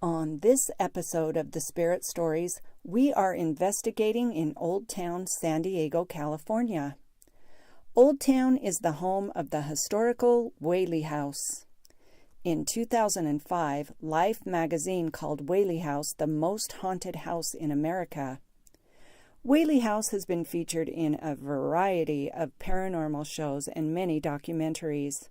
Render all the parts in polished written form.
On this episode of The Spirit Stories, we are investigating in Old Town, San Diego, California. Old Town is the home of the historical Whaley House. In 2005, Life magazine called Whaley House the most haunted house in America. Whaley House has been featured in a variety of paranormal shows and many documentaries.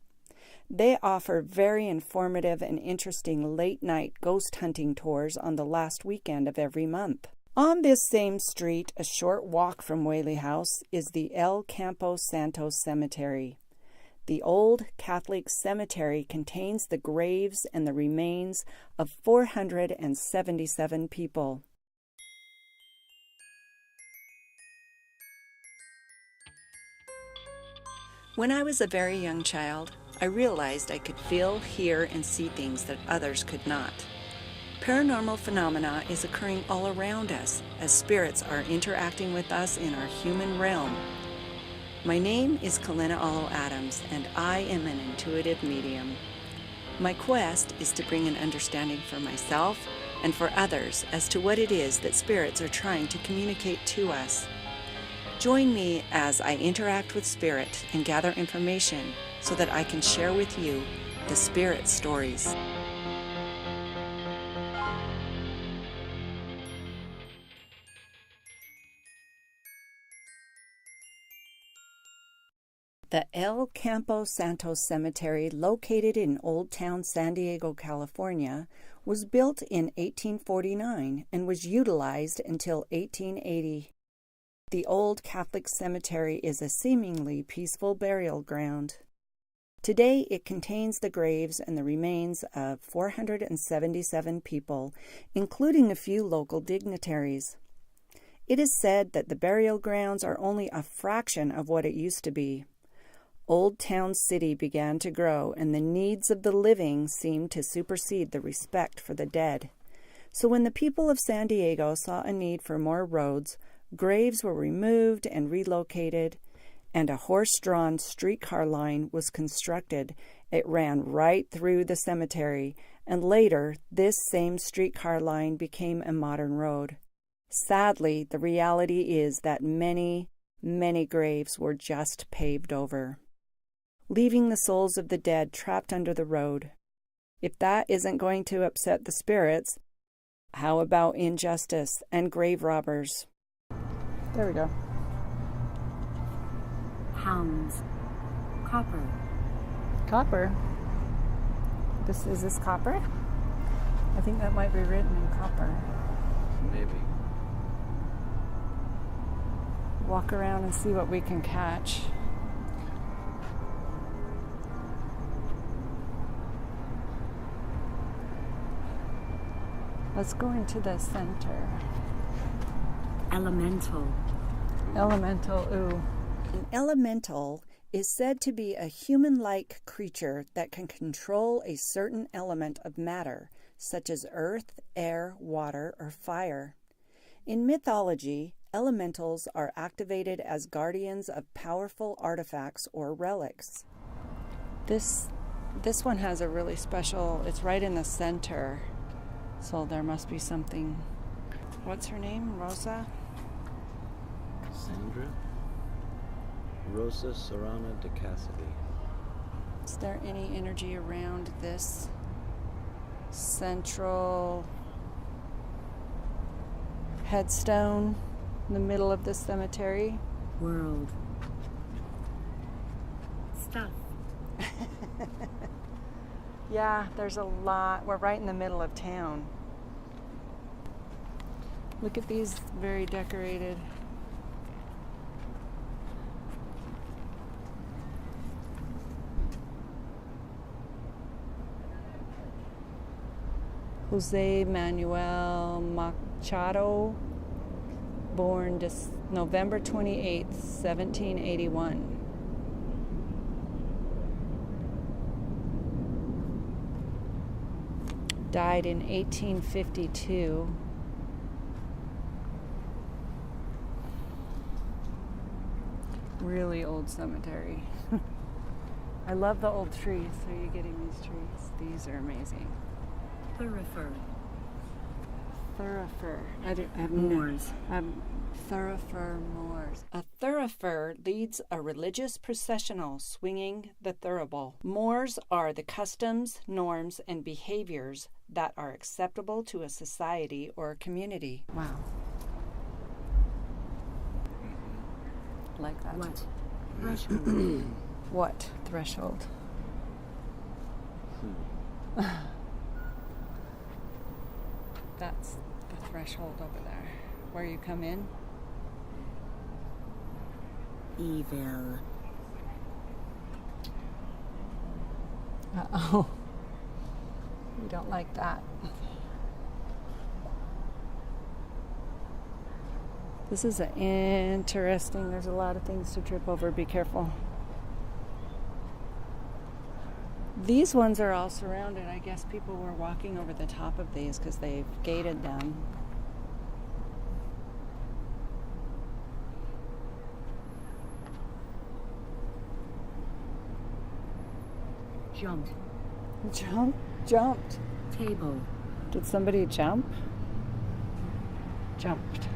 They offer very informative and interesting late-night ghost hunting tours on the last weekend of every month. On this same street, a short walk from Whaley House, is the Campo Santo Cemetery. The old Catholic cemetery contains the graves and the remains of 477 people. When I was a very young child, I realized I could feel, hear, and see things that others could not. Paranormal phenomena is occurring all around us as spirits are interacting with us in our human realm. My name is Kalena'alo Adams, and I am an intuitive medium. My quest is to bring an understanding for myself and for others as to what it is that spirits are trying to communicate to us. Join me as I interact with spirit and gather information so that I can share with you the spirit stories. The Campo Santo Cemetery, located in Old Town, San Diego, California, was built in 1849 and was utilized until 1880. The old Catholic cemetery is a seemingly peaceful burial ground. Today, it contains the graves and the remains of 477 people, including a few local dignitaries. It is said that the burial grounds are only a fraction of what it used to be. Old Town City began to grow, and the needs of the living seemed to supersede the respect for the dead. So when the people of San Diego saw a need for more roads, graves were removed and relocated, and a horse-drawn streetcar line was constructed. It ran right through the cemetery, and later this same streetcar line became a modern road. Sadly, the reality is that many graves were just paved over, leaving the souls of the dead trapped under the road. If that isn't going to upset the spirits, how about injustice and grave robbers? There we go. Pounds. Copper. Copper? Is this copper? I think that might be written in copper. Maybe. Walk around and see what we can catch. Let's go into the center. Elemental. Elemental, ooh. An elemental is said to be a human-like creature that can control a certain element of matter, such as earth, air, water, or fire. In mythology, elementals are activated as guardians of powerful artifacts or relics. This one has a really special, it's right in the center, so there must be something. What's her name? Rosa? Sandra? Rosa Serrana de Cassidy. Is there any energy around this central headstone in the middle of the cemetery? World. Stuff. Yeah, there's a lot. We're right in the middle of town. Look at these very decorated. Jose Manuel Machado, born November 28th, 1781. Died in 1852. Really old cemetery. I love the old trees. So you're getting these trees. These are amazing. Thurifer. thoroughfare. I have Moors. Thoroughfare Moors. A thoroughfare leads a religious processional swinging the thurible. Moors are the customs, norms, and behaviors that are acceptable to a society or a community. Wow. Like that. What? Threshold. What threshold? That's the threshold over there, where you come in. Evil. Uh-oh. We don't like that. This is interesting. There's a lot of things to trip over. Be careful. These ones are all surrounded. I guess people were walking over the top of these because they've gated them. Jumped. Jumped. Table. Did somebody jump? Jumped.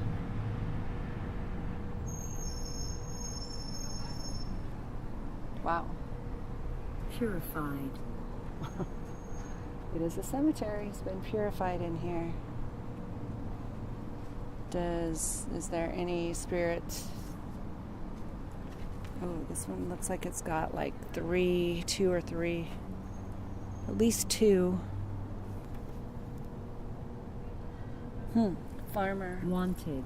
Wow. Purified. It is a cemetery. It's been purified in here. Is there any spirit? Oh, this one looks like it's got like two or three. At least two. Farmer. Wanted.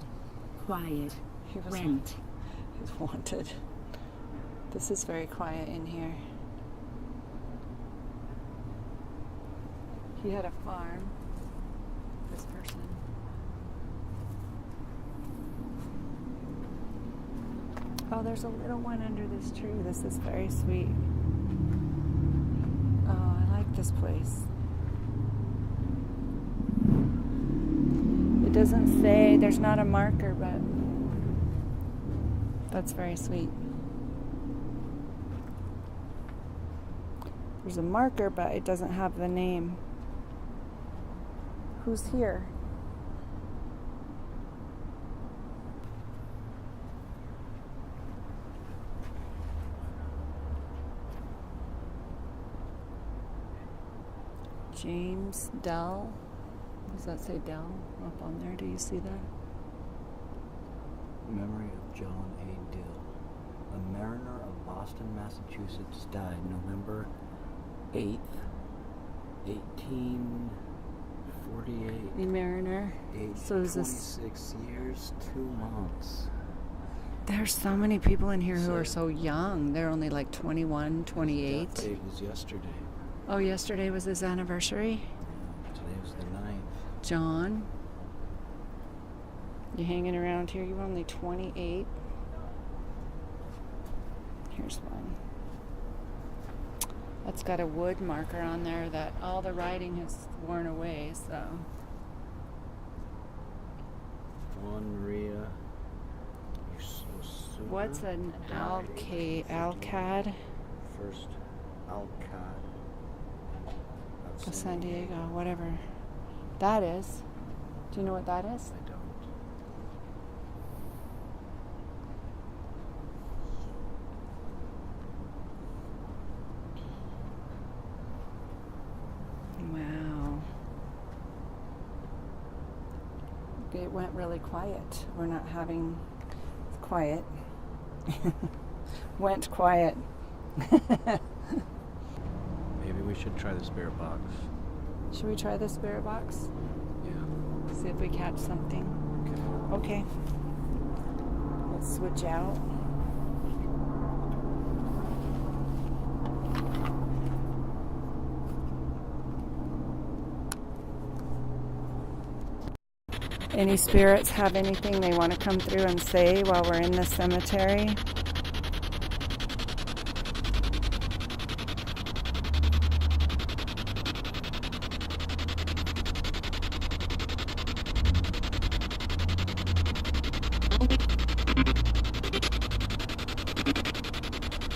Quiet. He was Rent. He's wanted. This is very quiet in here. He had a farm. This person. Oh, there's a little one under this tree. This is very sweet. Oh, I like this place. It doesn't say, there's not a marker, but that's very sweet. There's a marker, but it doesn't have the name. Who's here? James Dell. Does that say Dell up on there? Do you see that? Memory of John A. Dill, a mariner of Boston, Massachusetts, died November 8th, 1848. The mariner. Age So is this? 26 years, 2 months. There's so many people in here who are so young. They're only like 21, 28. His death date was yesterday. Oh, yesterday was his anniversary. Today was the 9th. John, you hanging around here? You're only 28. Here's one. That's got a wood marker on there that all the writing has worn away, so. Juan Maria. What's an alcad? First alcad. Of San Diego, whatever that is. Do you know what that is? I don't. Wow. It went really quiet. We're not having quiet. Went quiet. Maybe we should try the spirit box. Should we try the spirit box? Yeah. See if we catch something. Okay. Let's switch out. Any spirits have anything they want to come through and say while we're in the cemetery?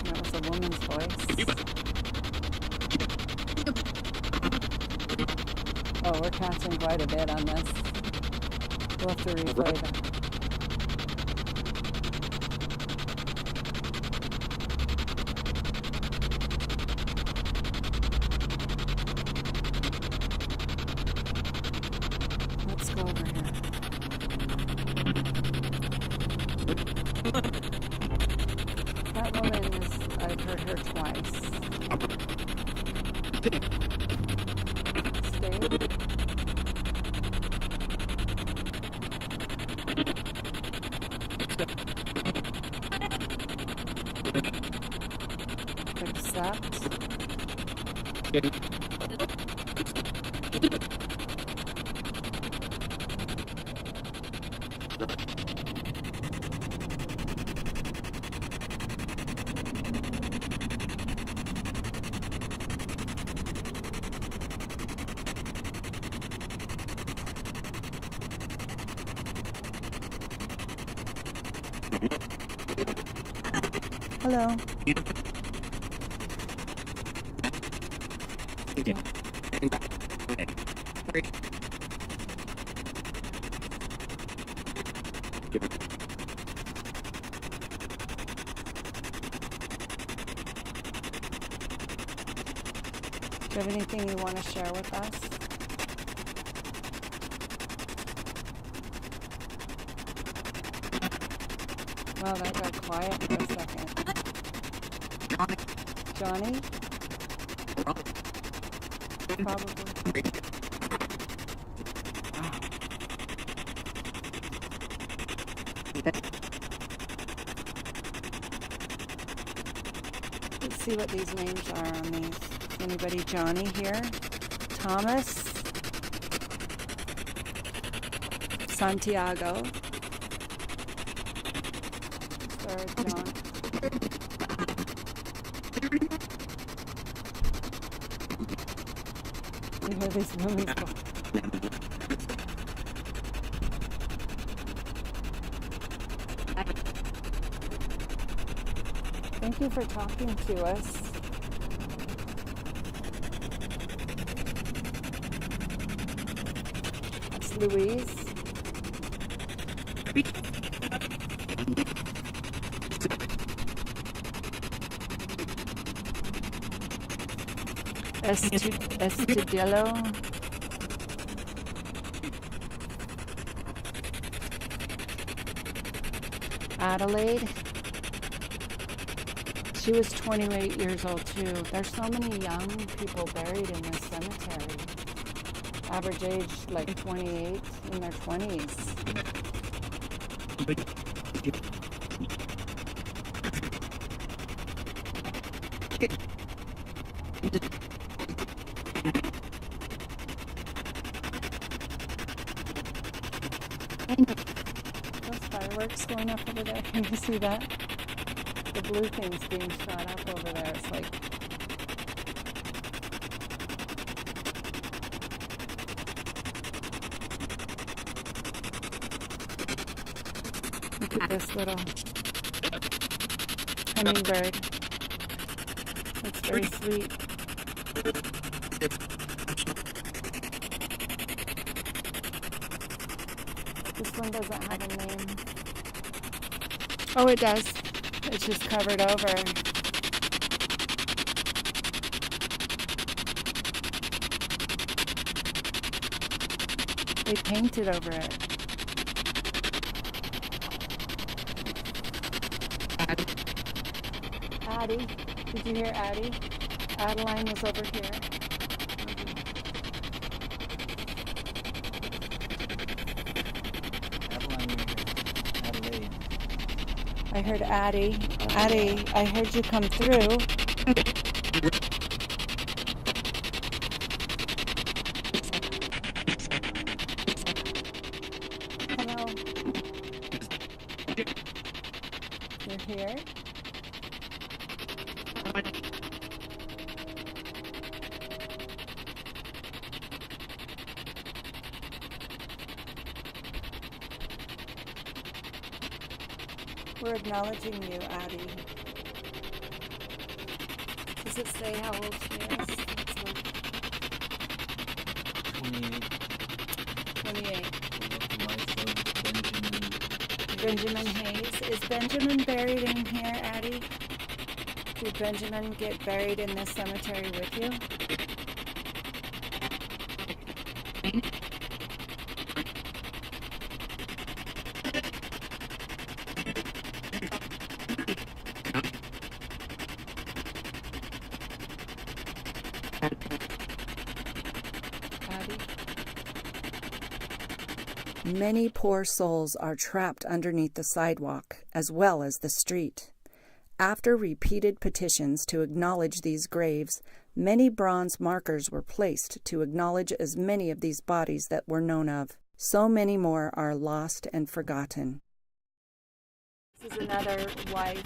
That was a woman's voice. Oh, we're catching quite a bit on this. We'll have to replay that. Let's go over here. That woman is, I've heard her twice. Stay. Accept. Hello. Do you have anything you want to share with us? Wow, that got quiet for a second. Johnny? Probably. Let's see what these names are on these. Anybody Johnny here? Thomas? Santiago? Sorry, John. You hear these women go. Thank you for talking to us. It's Louise. Estudillo. Adelaide. She was 28 years old too. There's so many young people buried in this cemetery. Average age like 28, in their 20s. Those fireworks going up over there. Can you see that? The blue thing's being shot up over there. It's like look at this little hummingbird. It's very sweet. This one doesn't have a name. Oh, it does. It's just covered over. They painted over it. Addie. Did you hear Addie? Adeline was over here. I heard Addie. Addie, I heard you come through. Hello. You're here? We're acknowledging you, Addie. Does it say how old she is? 28. 28. The life of Benjamin Hayes. Is Benjamin buried in here, Addie? Did Benjamin get buried in this cemetery with you? Addie? Many poor souls are trapped underneath the sidewalk, as well as the street. After repeated petitions to acknowledge these graves, many bronze markers were placed to acknowledge as many of these bodies that were known of. So many more are lost and forgotten. This is another wife.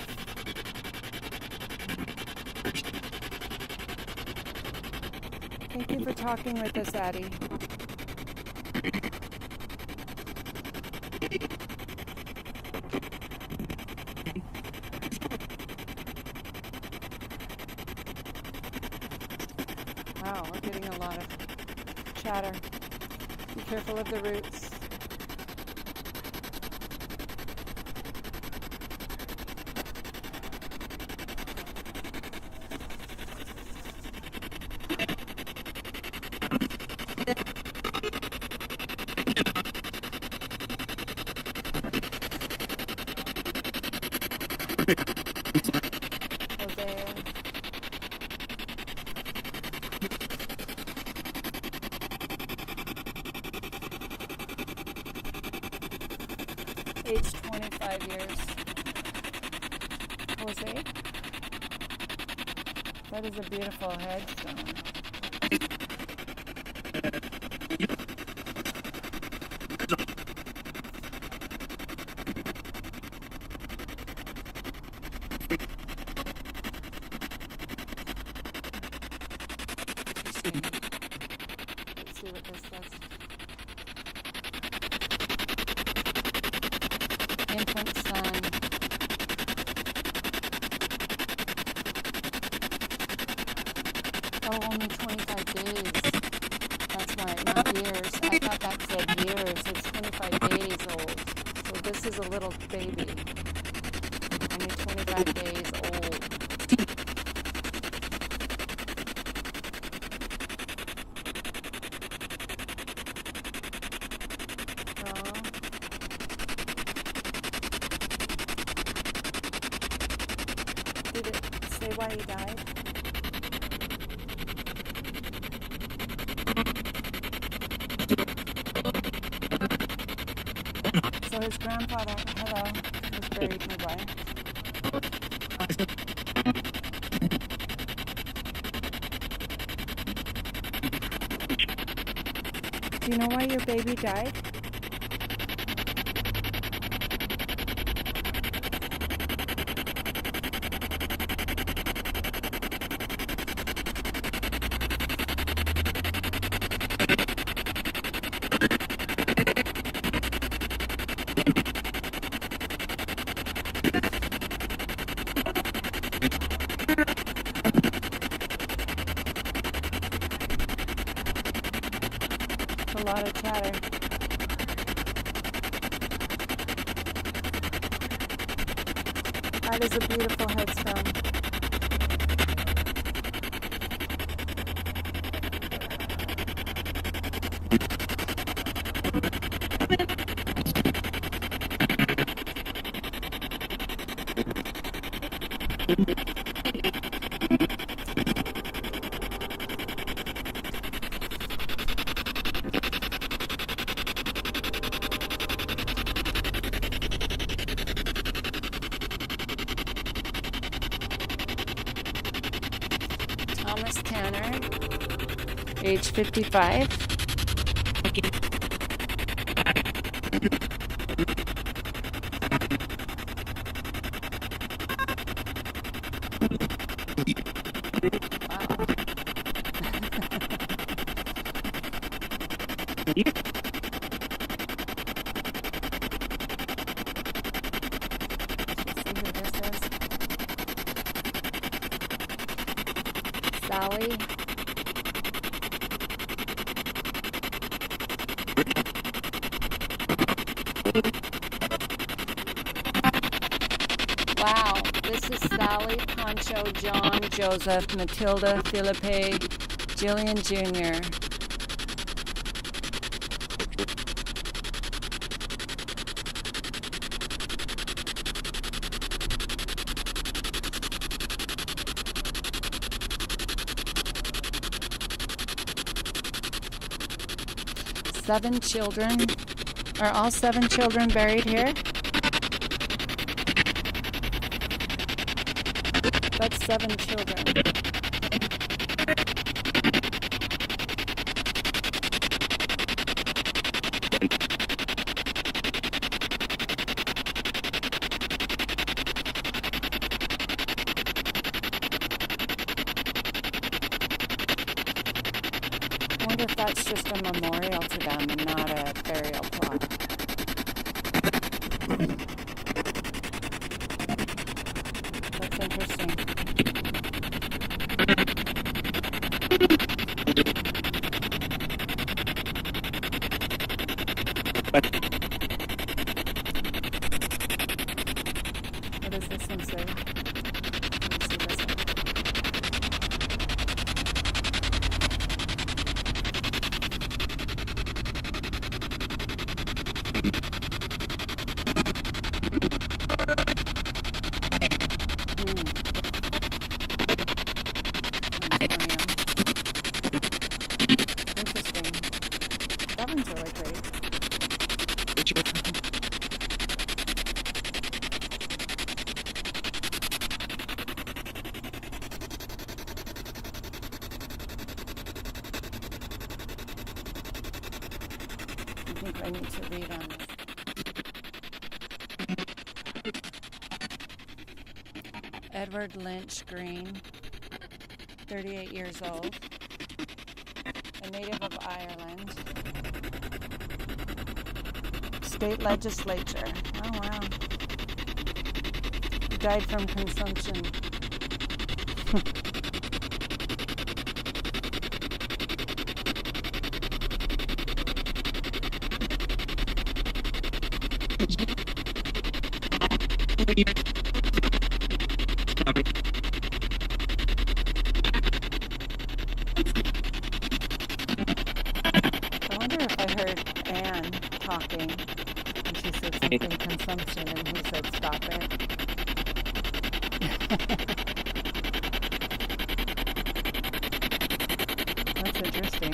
Thank you for talking with us, Addie. Wow, we're getting a lot of chatter. Be careful of the roots. Age 25 years. Jose? That is a beautiful headstone. Let's see what this says. Infant son. Oh, only 25 days. That's right, not years. I thought that said years. It's 25 days old. So this is a little baby. Only 25 days old. Did it say why he died? So his grandfather, hello, was buried nearby. Do you know why your baby died? A lot of chatter. That is a beautiful headstone. Thomas Tanner, age 55. Sally. Francis, Sally, Pancho, John, Joseph, Matilda, Felipe, Jillian Jr. Seven children. Are all 7 children buried here? That's 7 children. I wonder if that's just a memorial to them and not a burial plot. That's interesting. What does this one say? Let me see this one. Interesting. That one's really great. I think I need to read on this. Edward Lynch Green, 38 years old, a native of Ireland. State legislature. Oh, wow. Died from consumption. I wonder if I heard Anne talking and she said something consumption and he said stop it. That's interesting.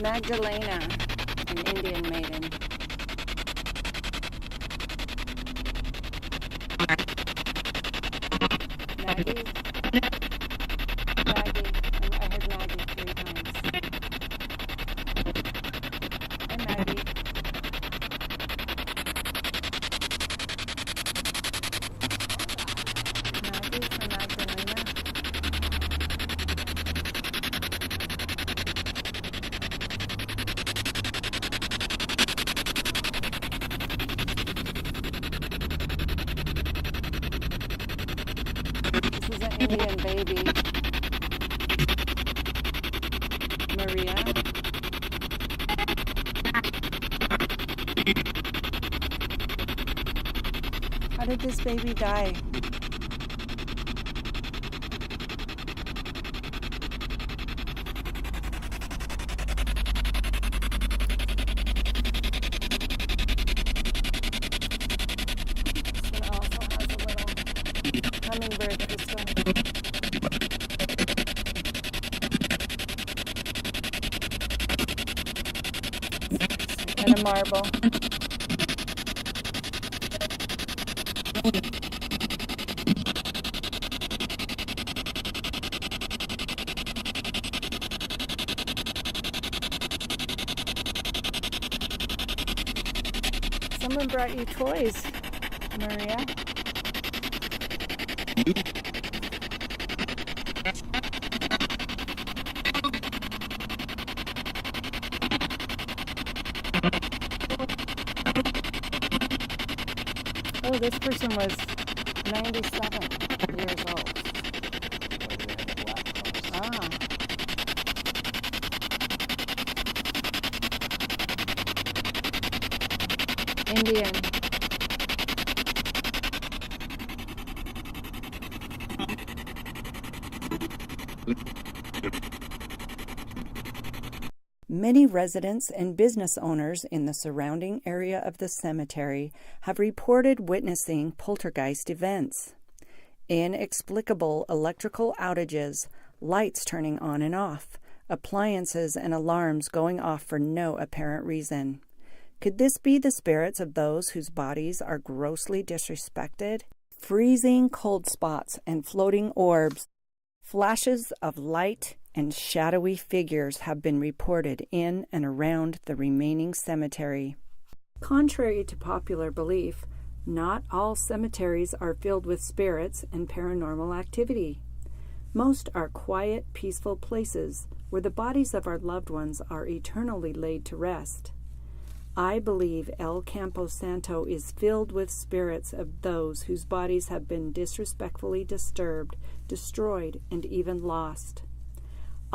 Magdalena, an Indian maiden. Maggie. I heard Maggie 3 times. Hi, Maggie. Maggie from Magdalena. This is an Indian baby. Maria. How did this baby die? This one also has a little hummingbird crystal. And a marble. Someone brought you toys, Maria. Oh, this person was 97 years old. Ah. Indian. Many residents and business owners in the surrounding area of the cemetery have reported witnessing poltergeist events. Inexplicable electrical outages, lights turning on and off, appliances and alarms going off for no apparent reason. Could this be the spirits of those whose bodies are grossly disrespected? Freezing cold spots and floating orbs, flashes of light and shadowy figures have been reported in and around the remaining cemetery. Contrary to popular belief, not all cemeteries are filled with spirits and paranormal activity. Most are quiet, peaceful places where the bodies of our loved ones are eternally laid to rest. I believe El Campo Santo is filled with spirits of those whose bodies have been disrespectfully disturbed, destroyed, and even lost.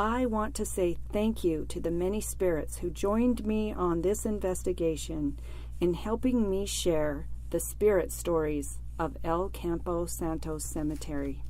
I want to say thank you to the many spirits who joined me on this investigation in helping me share the spirit stories of El Campo Santo Cemetery.